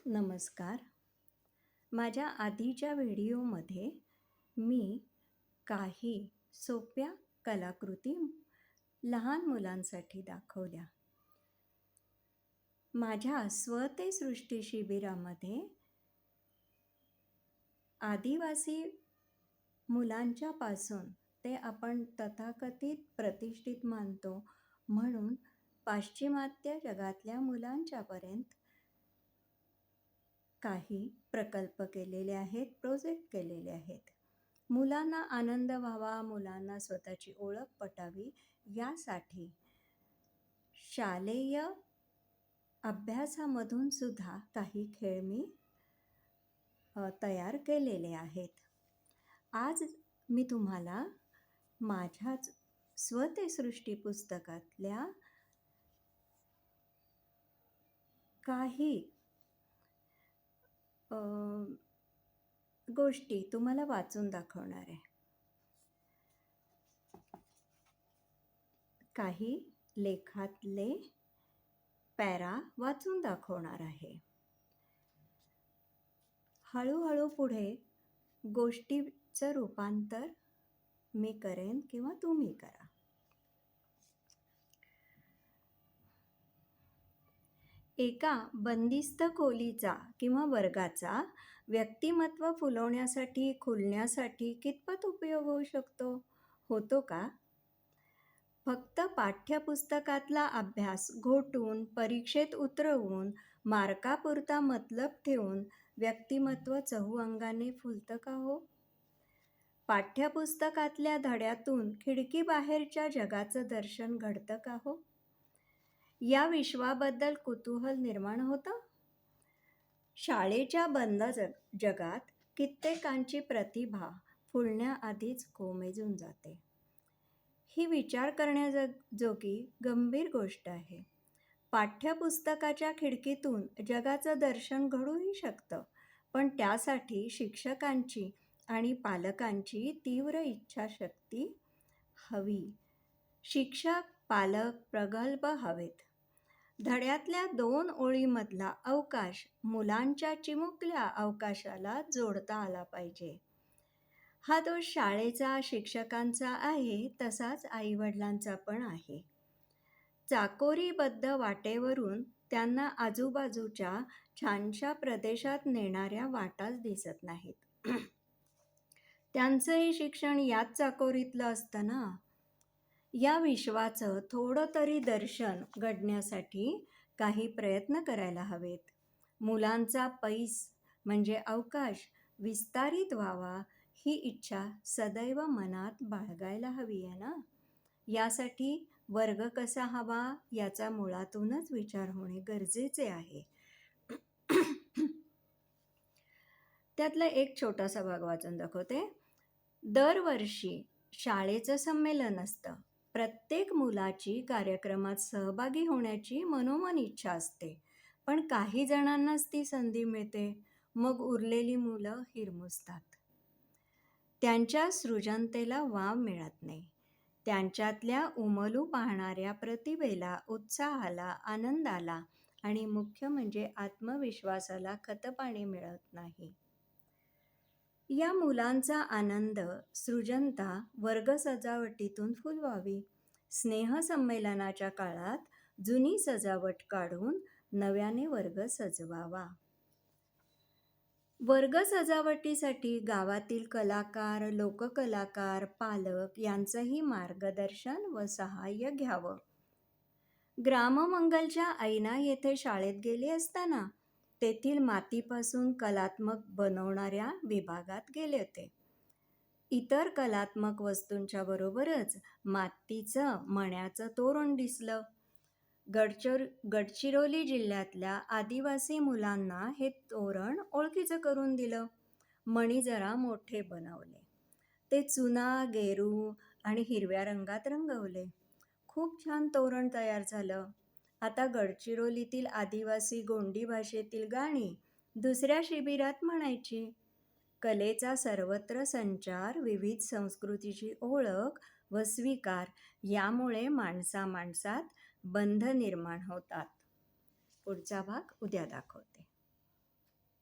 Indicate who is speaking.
Speaker 1: नमस्कार. माझ्या आधीच्या व्हिडिओमध्ये मी काही सोप्या कलाकृती लहान मुलांसाठी दाखवल्या. माझ्या स्व ते सृष्टी शिबिरामध्ये आदिवासी मुलांच्यापासून ते आपण तथाकथित प्रतिष्ठित मानतो म्हणून पाश्चिमात्य जगातल्या मुलांच्यापर्यंत काही प्रकल्प केलेले आहेत, प्रोजेक्ट केलेले आहेत. मुलांना आनंद व्हावा, मुलांना स्वतःची ओळख पटावी यासाठी शालेय अभ्यासामधून सुद्धा काही खेळ मी तयार केलेले आहेत. आज मी तुम्हाला माझ्याच स्व ते सृष्टी पुस्तकातल्या काही गोष्टी तुम्हाला वाचून दाखवणार आहे. काही लेखातले पॅरा वाचून दाखवणार आहे. हळूहळू पुढे गोष्टीचं रूपांतर मी करेन किंवा तुम्ही करा. एका बंदिस्त खोलीचा किंवा वर्गाचा व्यक्तिमत्व फुलवण्यासाठी, खुलण्यासाठी कितपत उपयोग होऊ शकतो? होतो का? फक्त पाठ्यपुस्तकातला अभ्यास घोटून, परीक्षेत उतरवून, मार्कापुरता मतलब ठेवून व्यक्तिमत्व चहूअंगाने फुलतं का हो? पाठ्यपुस्तकातल्या धड्यातून खिडकीबाहेरच्या जगाचं दर्शन घडतं का हो? या विश्वाबद्दल कुतूहल निर्माण होतं? शाळेच्या बंद जगात कित्येकांची प्रतिभा फुलण्याआधीच कोमेजून जाते. ही विचार करण्याजोगी गंभीर गोष्ट आहे. पाठ्यपुस्तकाच्या खिडकीतून जगाचं दर्शन घडूही शकतं, पण त्यासाठी शिक्षकांची आणि पालकांची तीव्र इच्छाशक्ती हवी. शिक्षक, पालक प्रगल्भ हवेत. धड्यातल्या 2 ओळीमधला अवकाश मुलांच्या चिमुकल्या अवकाशाला जोडता आला पाहिजे. हा दोष शाळेचा, शिक्षकांचा आहे, तसाच आईवडिलांचा पण आहे. चाकोरीबद्ध वाटेवरून त्यांना आजूबाजूच्या छानशा प्रदेशात नेणाऱ्या वाटाच दिसत नाहीत. त्यांचंही शिक्षण याच चाकोरीतलं असतं ना. या विश्वाचं थोडं तरी दर्शन घडण्यासाठी काही प्रयत्न करायला हवेत. मुलांचा पैस म्हणजे अवकाश विस्तारित व्हावा ही इच्छा सदैव मनात बाळगायला हवी आहे ना. यासाठी वर्ग कसा हवा याचा मुळातूनच विचार होणे गरजेचे आहे. त्यातला एक छोटासा भाग वाचून दाखवते. दरवर्षी शाळेचं संमेलन असतं. प्रत्येक मुलाची कार्यक्रमात सहभागी होण्याची मनोमन इच्छा असते, पण काही जणांनाच ती संधी मिळते. मग उरलेली मुलं हिरमुसतात. त्यांच्या सृजनतेला वाव मिळत नाही. त्यांच्यातल्या उमलू पाहणाऱ्या प्रतिभेला, उत्साहाला, आनंदाला आणि मुख्य म्हणजे आत्मविश्वासाला खतपाणी मिळत नाही. या मुलांचा आनंद, सृजनता वर्ग सजावटीतून फुलवावी. स्नेहसंमेलनाच्या काळात जुनी सजावट काढून नव्याने वर्ग सजवावा. वर्ग सजावटीसाठी गावातील कलाकार, लोककलाकार, पालक यांचंही मार्गदर्शन व सहाय्य घ्यावं. ग्राममंगलच्या ऐना येथे शाळेत गेले असताना तेथील मातीपासून कलात्मक बनवणाऱ्या विभागात गेले होते. इतर कलात्मक वस्तूंच्या बरोबरच मातीचं मण्याचं तोरण दिसलं. गडचिरोली जिल्ह्यातल्या आदिवासी मुलांना हे तोरण ओळखीचं करून दिलं. मणी जरा मोठे बनवले. ते चुना, गेरू आणि हिरव्या रंगात रंगवले. खूप छान तोरण तयार झालं. आता गडचिरोलीतील आदिवासी गोंडी भाषेतील गाणी दुसऱ्या शिबिरात म्हणायची. कलेचा सर्वत्र संचार, विविध संस्कृतीची ओळख व स्वीकार यामुळे माणसात बंध निर्माण होतात. पुढचा भाग उद्या दाखवते.